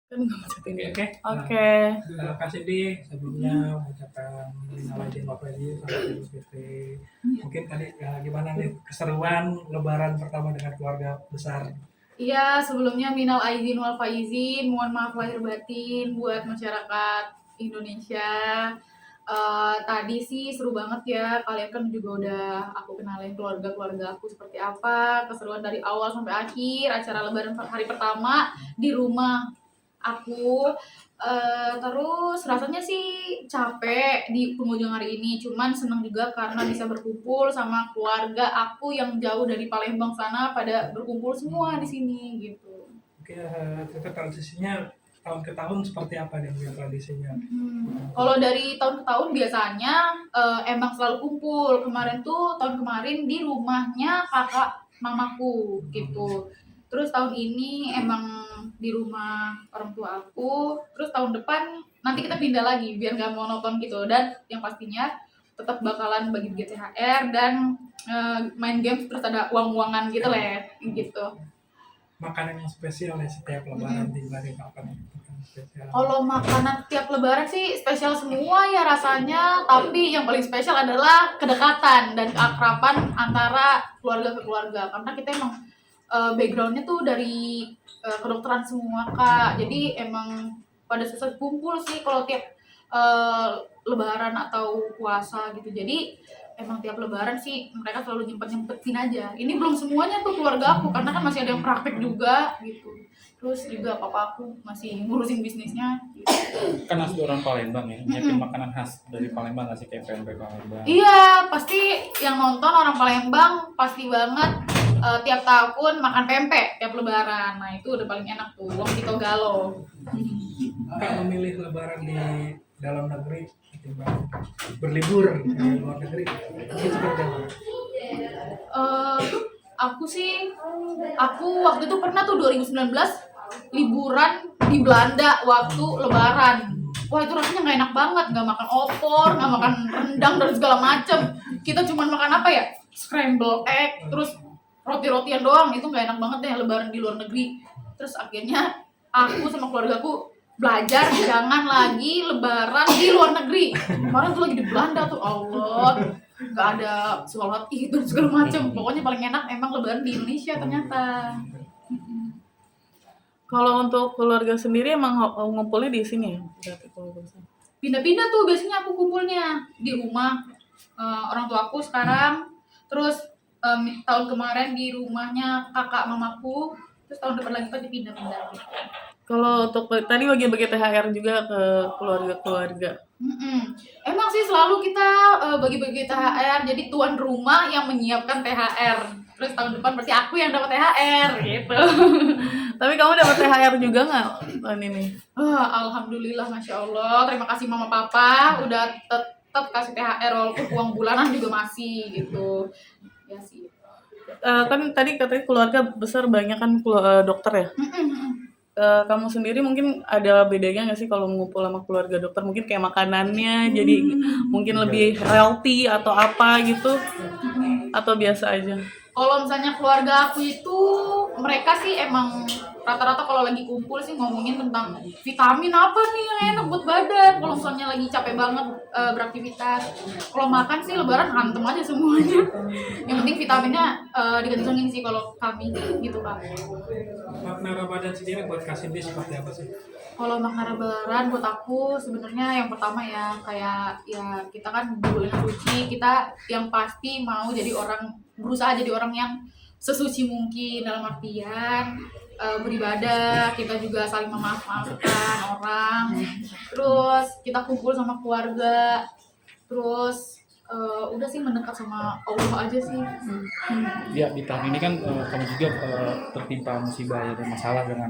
Kan nggak macet ini. Oke. Oke. Terima kasih di sebelumnya mengucapkan minal aidin wal faizin selamat Idul Fitri. Mungkin tadi gimana nih keseruan Lebaran pertama dengan keluarga besar? Iya, sebelumnya minal aidin wal faizin, mohon maaf lahir batin buat masyarakat Indonesia. Tadi sih seru banget ya, kalian kan juga udah aku kenalin keluarga-keluarga aku seperti apa, keseruan dari awal sampai akhir, acara lebaran hari pertama di rumah aku. Terus rasanya sih capek di penghujung hari ini, cuman senang juga karena bisa berkumpul sama keluarga aku yang jauh dari Palembang sana, pada berkumpul semua di sini gitu. Oke, itu transisinya tahun ke tahun seperti apa nih tradisinya? Kalau dari tahun ke tahun biasanya emang selalu kumpul. Kemarin tuh tahun kemarin di rumahnya kakak mamaku gitu. Terus tahun ini emang di rumah orang tua aku. Terus tahun depan nanti kita pindah lagi biar nggak monoton gitu. Dan yang pastinya tetap bakalan bagi-bagi THR dan main games, terus ada uang-uangan gitu lah ya, gitu. Makanan yang spesial ya setiap lebaran di Bali apa nih? Spesial. Kalau makanan tiap lebaran sih spesial semua ya rasanya, tapi yang paling spesial adalah kedekatan dan keakraban antara keluarga ke keluarga. Karena kita emang backgroundnya tuh dari kedokteran semua Kak. Jadi emang pada susah kumpul sih kalau tiap lebaran atau puasa gitu. Jadi emang tiap lebaran sih mereka selalu nyempet-nyempetin aja. Ini belum semuanya tuh keluarga aku karena kan masih ada yang praktek juga gitu. Terus juga papa aku masih ngurusin bisnisnya gitu. Kan asli orang Palembang ya, nyiapin makanan khas dari Palembang nggak sih, kayak pempek Palembang? Iya, pasti yang nonton orang Palembang pasti banget tiap tahun makan pempek tiap lebaran. Nah, itu udah paling enak tuh, wong Tito Galo. Kak memilih lebaran di dalam negeri ketimbang berlibur di luar negeri itu seperti apa? Eh, aku waktu itu pernah tuh 2019 liburan di Belanda waktu lebaran. Wah, itu rasanya nggak enak banget, nggak makan opor, nggak makan rendang dan segala macem. Kita cuma makan apa ya, scramble egg, terus roti-rotian doang. Itu nggak enak banget deh lebaran di luar negeri. Terus akhirnya aku sama keluargaku belajar jangan lagi lebaran di luar negeri. Kemarin tuh lagi di Belanda tuh, Allah, nggak ada sholat id dan segala macam. Pokoknya paling enak emang lebaran di Indonesia ternyata. Kalau untuk keluarga sendiri emang ngumpulnya di sini ya? Berarti kalau besar. Pindah-pindah tuh biasanya aku kumpulnya di rumah orang tua aku sekarang. Terus tahun kemarin di rumahnya kakak mamaku. Terus tahun depan lagi pasti pindah-pindah gitu. Kalau untuk tadi bagi-bagi THR juga ke keluarga-keluarga. Emang sih selalu kita bagi-bagi THR. Jadi tuan rumah yang menyiapkan THR. Terus tahun depan berarti aku yang dapat THR gitu. Tapi kamu dapat THR juga nggak tahun ini? Alhamdulillah, masya Allah. Terima kasih mama papa udah tetap kasih THR walaupun uang bulanan juga masih gitu. Ya sih. Kan tadi katanya keluarga besar banyak kan dokter ya? Kamu sendiri mungkin ada bedanya nggak sih kalau ngumpul sama keluarga dokter? Mungkin kayak makanannya jadi mungkin lebih healthy atau apa gitu? Atau biasa aja? Kalau misalnya keluarga aku itu mereka sih emang rata-rata kalau lagi kumpul sih ngomongin tentang vitamin apa nih yang enak buat badan. Kalau misalnya lagi capek banget beraktivitas, kalau makan sih lebaran hantem aja semuanya. Yang penting vitaminnya digantungin sih kalau kami gitu Kak. Makna Ramadan sendiri buat Kak Cindy seperti apa sih? Kalau makna lebaran buat aku sebenarnya yang pertama ya kayak ya kita kan di bulan suci, kita yang pasti mau jadi orang, berusaha jadi orang yang sesuci mungkin dalam artian beribadah, kita juga saling memaafkan orang, terus kita kumpul sama keluarga, terus udah sih mendekat sama Allah aja sih. Ya, di tahun ini kan kamu juga tertimpa musibah ya, dan masalah dengan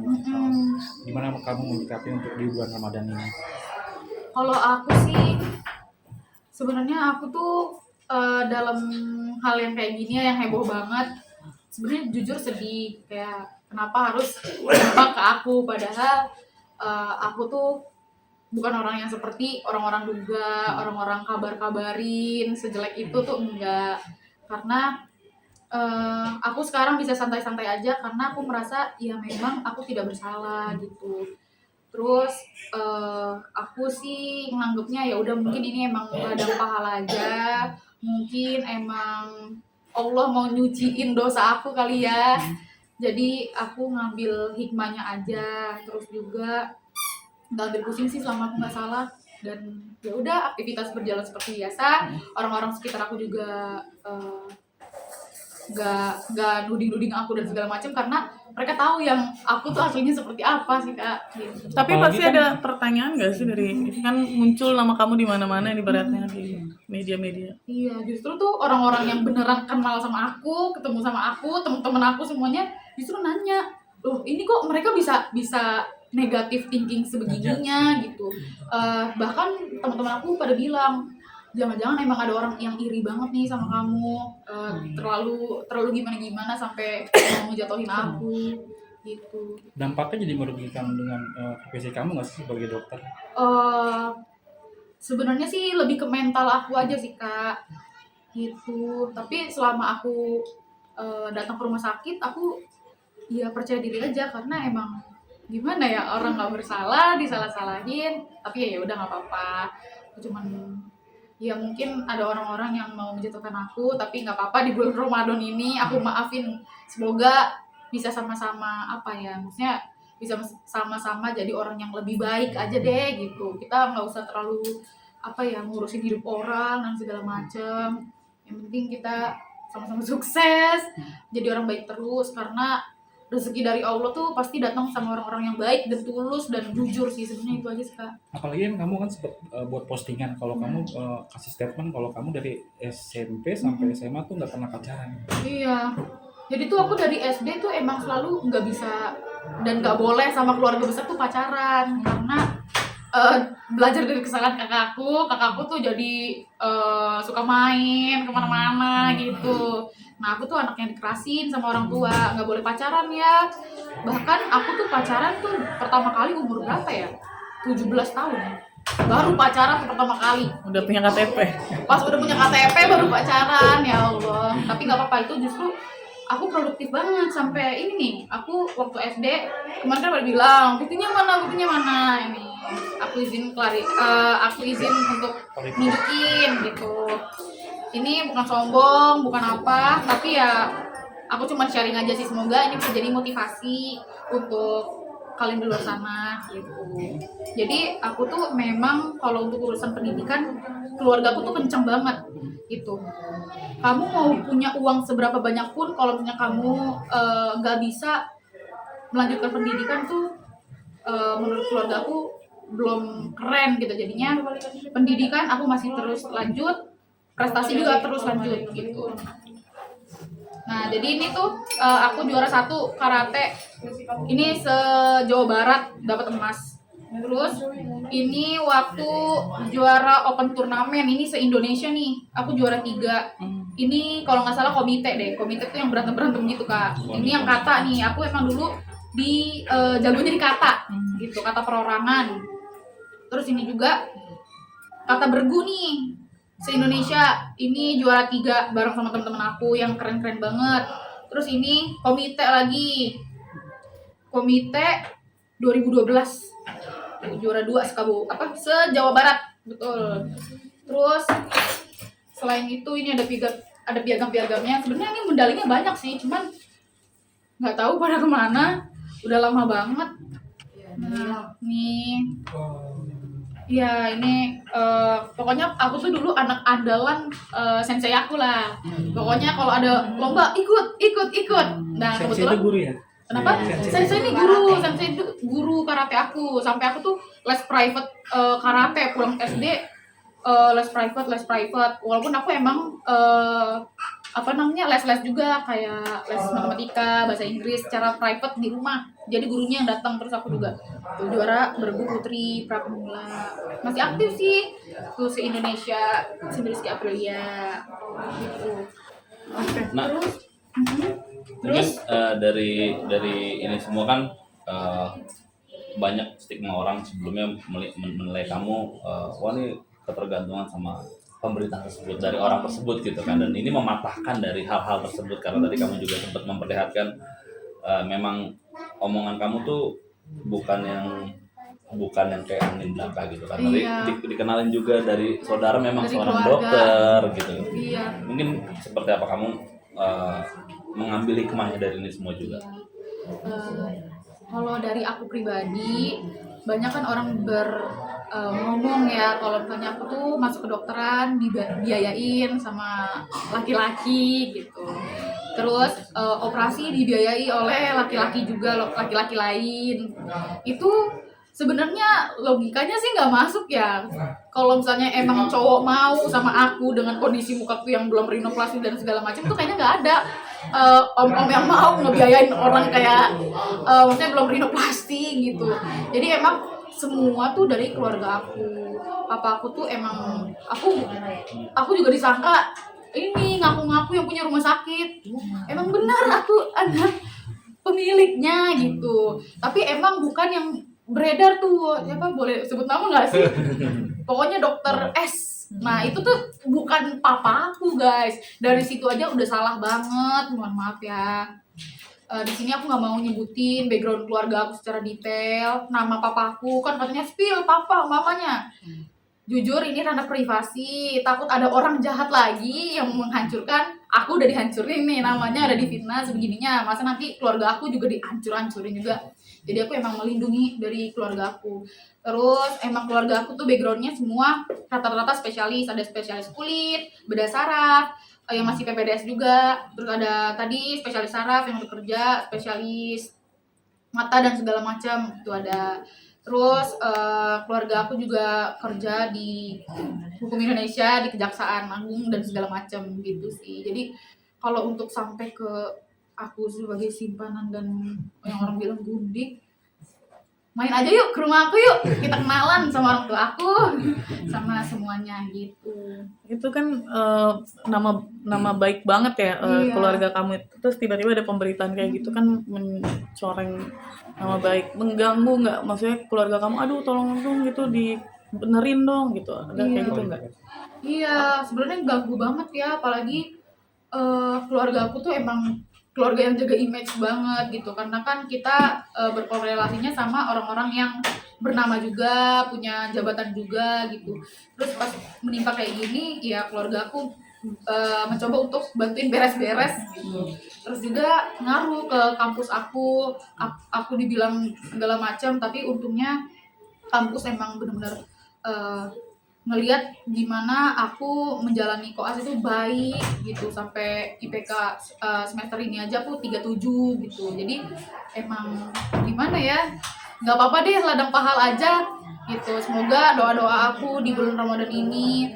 gimana kamu menyikapi untuk di bulan Ramadan ini? Kalau aku sih sebenarnya aku tuh dalam hal yang kayak gini ya, yang heboh banget, sebenarnya jujur sedih kayak kenapa harus dampak ke aku, padahal aku tuh bukan orang yang seperti orang-orang duga, orang-orang kabar-kabarin sejelek itu tuh enggak. Karena aku sekarang bisa santai-santai aja karena aku merasa ya memang aku tidak bersalah gitu. Terus aku sih nganggepnya ya udah mungkin ini emang ladang pahala aja, mungkin emang Allah mau nyuciin dosa aku kali ya. Jadi aku ngambil hikmahnya aja, terus juga nggak ambil pusing sih selama aku nggak salah. Dan ya udah aktivitas berjalan seperti biasa, orang-orang sekitar aku juga nggak nuding-nuding aku dan segala macam karena mereka tahu yang aku tuh aslinya seperti apa sih kak gitu. Tapi Apalagi pasti kan- ada pertanyaan nggak sih dari kan muncul nama kamu di mana-mana nih ibaratnya di media-media. Iya, justru tuh orang-orang yang beneran kenal sama aku, ketemu sama aku, temen-temen aku semuanya justru nanya, loh ini kok mereka bisa negatif thinking sebegininya gitu. Bahkan teman-teman aku pada bilang, jangan-jangan emang ada orang yang iri banget nih sama kamu, terlalu gimana-gimana sampai mau jatuhin aku gitu. Dampaknya jadi merugikan dengan profesi kamu nggak sih sebagai dokter? eh Sebenarnya sih lebih ke mental aku aja sih kak gitu. Tapi selama aku datang ke rumah sakit aku ya percaya diri aja karena emang gimana ya, orang nggak bersalah disalah-salahin tapi ya udah nggak apa-apa. Aku cuman ya mungkin ada orang-orang yang mau menjatuhkan aku tapi nggak apa-apa, di bulan Ramadan ini aku maafin. Semoga bisa sama-sama apa ya, maksudnya bisa sama-sama jadi orang yang lebih baik aja deh gitu. Kita nggak usah terlalu apa ya ngurusin hidup orang dan segala macem. Yang penting kita sama-sama sukses jadi orang baik terus, karena rezeki dari Allah tuh pasti datang sama orang-orang yang baik dan tulus dan jujur sih. Sebenarnya itu aja sih kak. Apalagi kan kamu kan sempat buat postingan kalau kamu kasih statement kalau kamu dari SMP sampai SMA tuh nggak pernah pacaran. Iya, jadi tuh aku dari SD tuh emang selalu nggak bisa dan nggak boleh sama keluarga besar tuh pacaran karena belajar dari kesalahan kakakku tuh jadi suka main kemana-mana gitu. Nah aku tuh anak yang dikerasin sama orang tua, nggak boleh pacaran ya. Bahkan aku tuh pacaran tuh pertama kali umur berapa ya? 17 tahun ya. Baru pacaran tuh pertama kali. Udah punya KTP. Pas udah punya KTP baru pacaran, ya Allah. Tapi nggak apa-apa, itu justru aku produktif banget sampai ini nih. Aku waktu SD kemarin kan pada bilang buktinya mana ini. Aku izin aku izin untuk nunjukin gitu. Ini bukan sombong, bukan apa, tapi ya aku cuma sharing aja sih. Semoga ini bisa jadi motivasi untuk kalian di luar sana gitu. Jadi aku tuh memang kalau untuk urusan pendidikan keluarga aku tuh kenceng banget gitu. Kamu mau punya uang seberapa banyak pun kalau misalnya kamu nggak bisa melanjutkan pendidikan tuh menurut keluarga aku belum keren gitu. Jadinya pendidikan aku masih terus lanjut, prestasi juga terus lanjut gitu. Nah jadi ini tuh aku juara 1 karate ini se-Jawa Barat, dapat emas. Terus ini waktu juara open turnamen ini se-Indonesia nih, aku juara 3. Ini kalau nggak salah komite tuh yang berantem gitu kak. Ini yang kata nih, aku emang dulu di jagonya di kata gitu, kata perorangan. Terus ini juga kata bergu nih se-Indonesia, ini juara 3 bareng sama teman-teman aku yang keren-keren banget. Terus ini komite lagi, komite 2012 juara 2 se-Jawa Barat, betul. Terus selain itu ini ada piagam-piagamnya. Sebenarnya ini medalinya banyak sih, cuman nggak tahu pada kemana, udah lama banget. Nah, nih ya ini pokoknya aku tuh dulu anak andalan sensei aku lah. Pokoknya kalau ada lomba ikut. Nah Sensei kebetulan itu guru ya? kenapa? Sensei ini guru, sensei itu guru karate aku. Sampai aku tuh les private karate pulang SD, les private. Walaupun aku emang les juga kayak les matematika, bahasa Inggris secara private di rumah. Jadi gurunya yang datang, terus aku juga tuh juara bergu putri pramula. Masih aktif sih tuh se-Indonesia, Rizky Aprilia gitu. Nah, mungkin dari ini semua kan banyak stigma orang sebelumnya menilai kamu wah ini ketergantungan sama pemberitaan tersebut dari orang tersebut gitu kan, dan ini mematahkan dari hal-hal tersebut karena tadi kamu juga sempat memperlihatkan memang omongan kamu tuh bukan yang bukan yang kayak angin belaka gitu kan. Tadi Iya. dikenalin juga dari saudara memang Dari seorang keluarga. dokter gitu. Iya. Mungkin seperti apa kamu mengambil hikmahnya dari ini semua juga? Kalau dari aku pribadi, banyak kan orang ngomong ya kalau misalnya aku tuh masuk ke dokteran dibiayain sama laki-laki gitu. Terus operasi dibiayai oleh laki-laki juga, laki-laki lain. Itu sebenarnya logikanya sih nggak masuk ya. Kalau misalnya emang cowok mau sama aku dengan kondisi mukaku yang belum rinoplasti dan segala macam tuh kayaknya nggak ada om-om yang mau ngebiayain orang kayak maksudnya belum rinoplasti gitu. Jadi emang semua tuh dari keluarga aku. Papa aku tuh emang aku juga disangka ini ngaku-ngaku yang punya rumah sakit. Emang benar aku anak pemiliknya gitu. Tapi emang bukan yang beredar tuh, siapa boleh sebut nama nggak sih? Pokoknya dokter S. Nah itu tuh bukan papa aku guys. Dari situ aja udah salah banget. Mohon maaf ya. Di sini aku nggak mau nyebutin background keluarga aku secara detail. Nama papaku kan katanya spill papa mamanya. Jujur ini ranah privasi, takut ada orang jahat lagi yang menghancurkan. Aku udah dihancurin nih, namanya ada di fitnah sebegininya. Masa nanti keluarga aku juga dihancur-hancurin juga. Jadi aku emang melindungi dari keluarga aku. Terus emang keluarga aku tuh backgroundnya semua rata-rata spesialis. Ada spesialis kulit, bedah saraf, yang masih PPDS juga. Terus ada tadi spesialis saraf yang udah kerja, spesialis mata dan segala macam itu ada. Terus keluarga aku juga kerja di hukum Indonesia, di Kejaksaan Agung dan segala macam gitu sih. Jadi kalau untuk sampai ke aku sebagai simpanan dan yang orang bilang gundik, main aja yuk ke rumah aku yuk, kita kenalan sama orang tua aku, sama semuanya gitu. Itu kan nama baik banget ya Iya. keluarga kamu itu. Terus tiba-tiba ada pemberitaan kayak gitu kan mencoreng nama baik, mengganggu nggak? Maksudnya keluarga kamu, aduh tolong dong gitu dibenerin dong gitu. Ada kayak gitu nggak? Iya, sebenarnya ganggu banget ya, apalagi keluarga aku tuh emang keluarga yang jaga image banget gitu, karena kan kita berkorelasinya sama orang-orang yang bernama juga, punya jabatan juga gitu. Terus pas menimpa kayak gini, ya keluarga aku mencoba untuk bantuin beres-beres gitu. Terus juga ngaruh ke kampus aku dibilang segala macam, tapi untungnya kampus emang benar-benar ngelihat gimana aku menjalani koas itu baik gitu, sampai IPK semester ini aja aku 37 gitu. Jadi emang gimana ya, nggak apa-apa deh ladang pahala aja gitu. Semoga doa-doa aku di bulan Ramadan ini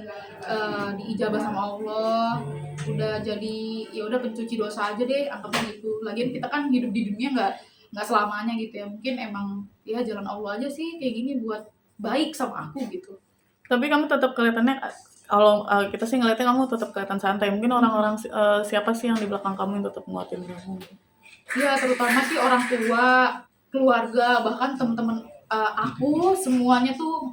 diijabah sama Allah, udah jadi ya udah pencuci dosa aja deh, anggapnya gitu. Lagian kita kan hidup di dunia nggak selamanya gitu ya, mungkin emang ya jalan Allah aja sih kayak gini buat baik sama aku gitu. Tapi kamu tetap kelihatannya, kalau kita sih ngeliatnya kamu tetap kelihatan santai. Mungkin orang-orang siapa sih yang di belakang kamu yang tetap nguatin kamu? Ya terutama sih orang tua, keluarga, bahkan teman-teman aku semuanya tuh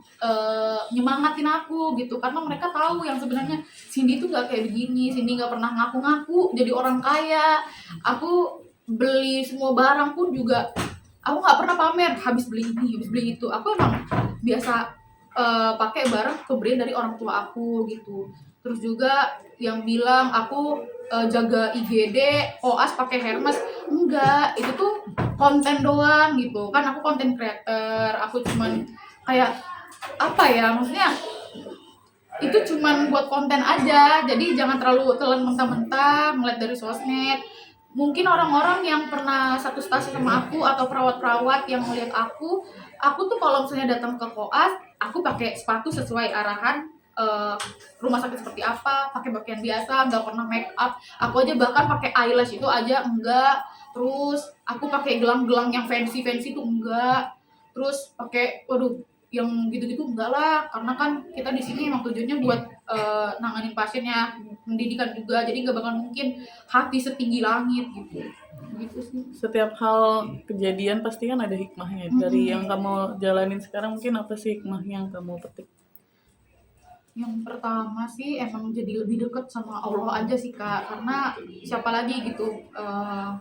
nyemangatin aku gitu, karena mereka tahu yang sebenarnya Cindy tuh nggak kayak begini. Cindy nggak pernah ngaku-ngaku jadi orang kaya. Aku beli semua barang pun juga aku nggak pernah pamer habis beli ini, habis beli itu. Aku emang biasa pakai barang pemberian dari orang tua aku gitu. Terus juga yang bilang aku jaga IGD, OAS pakai Hermes, enggak, itu tuh konten doang gitu. Kan aku konten creator, aku cuman kayak apa ya, maksudnya itu cuman buat konten aja. Jadi jangan terlalu telan mentah-mentah ngeliat dari sosmed. Mungkin orang-orang yang pernah satu stasi sama aku atau perawat-perawat yang melihat aku tuh kalau misalnya datang ke koas, aku pakai sepatu sesuai arahan rumah sakit seperti apa, pakai pakaian biasa, nggak pernah make up. Aku aja bahkan pakai eyelash itu aja enggak. Terus aku pakai gelang-gelang yang fancy tuh enggak. Terus pakai waduh yang gitu-gitu enggak lah, karena kan kita di sini emang tujuannya buat nanganin pasiennya, pendidikan juga, jadi nggak bakal mungkin hati setinggi langit gitu. Gitu sih. Setiap hal kejadian pasti kan ada hikmahnya. Dari yang kamu jalanin sekarang, mungkin apa sih hikmahnya yang kamu petik? Yang pertama sih emang jadi lebih dekat sama Allah aja sih Kak, karena siapa lagi gitu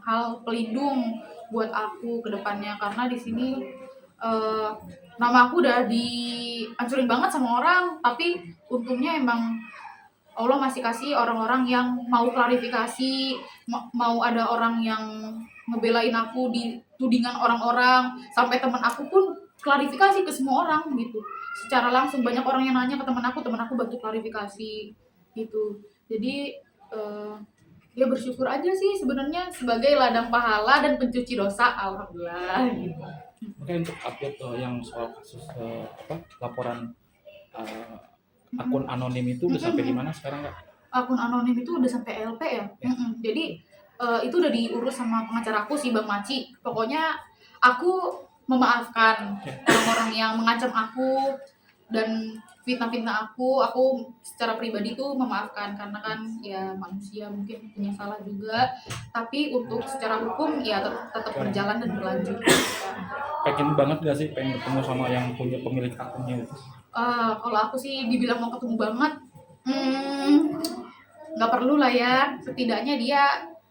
hal pelindung buat aku ke depannya, karena di sini nama aku udah dihancurin banget sama orang, tapi untungnya emang Allah masih kasih orang-orang yang mau klarifikasi, mau ada orang yang ngebelain aku di tudingan orang-orang, sampai teman aku pun klarifikasi ke semua orang gitu. Secara langsung banyak orang yang nanya ke teman aku bantu klarifikasi gitu. Jadi ya bersyukur aja sih sebenarnya sebagai ladang pahala dan pencuci dosa, alhamdulillah gitu. Mungkin untuk update yang soal kasus laporan akun anonim itu udah sampai di mana sekarang Kak? Akun anonim itu udah sampai LP ya. Ya. Jadi itu udah diurus sama pengacara aku si Bang Maci. Pokoknya aku memaafkan orang-orang yang mengancam aku dan fitnah-fitnah aku secara pribadi tuh memaafkan karena kan ya manusia mungkin punya salah juga, tapi untuk secara hukum ya tetap berjalan dan berlanjut. Pengen banget gak sih pengen ketemu sama yang punya pemilik akunnya itu? Kalau aku sih dibilang mau ketemu banget, nggak perlu lah ya. Setidaknya dia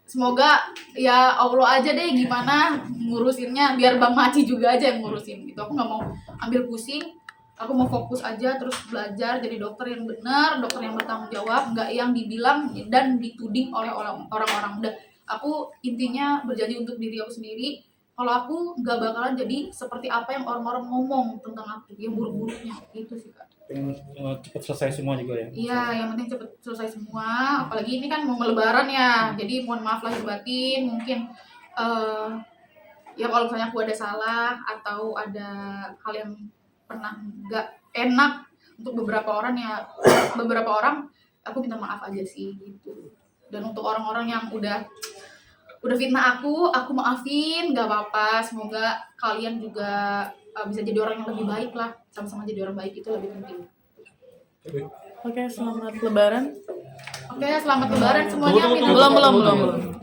semoga ya Allah aja deh gimana ngurusinnya, biar Bang Maci juga aja yang ngurusin gitu. Aku nggak mau ambil pusing, aku mau fokus aja terus belajar jadi dokter yang benar, dokter yang bertanggung jawab, nggak yang dibilang dan dituding oleh orang-orang. Udah, aku intinya berjanji untuk diri aku sendiri. Kalau aku nggak bakalan jadi seperti apa yang orang-orang ngomong tentang aku, yang buruk-buruknya itu sih Kak. Pengen cepet selesai semua juga ya? Iya, yang penting cepet selesai semua. Apalagi ini kan mau lebaran ya, jadi mohon maaf lahir batin. Mungkin ya kalau misalnya aku ada salah atau ada hal yang pernah nggak enak untuk beberapa orang ya, aku minta maaf aja sih gitu. Dan untuk orang-orang yang udah fitnah aku maafin, nggak apa-apa. Semoga kalian juga bisa jadi orang yang lebih baik lah. Sama-sama jadi orang baik itu lebih penting. Oke, selamat lebaran. Oke, selamat lebaran semuanya. Tunggu, Minal Belum.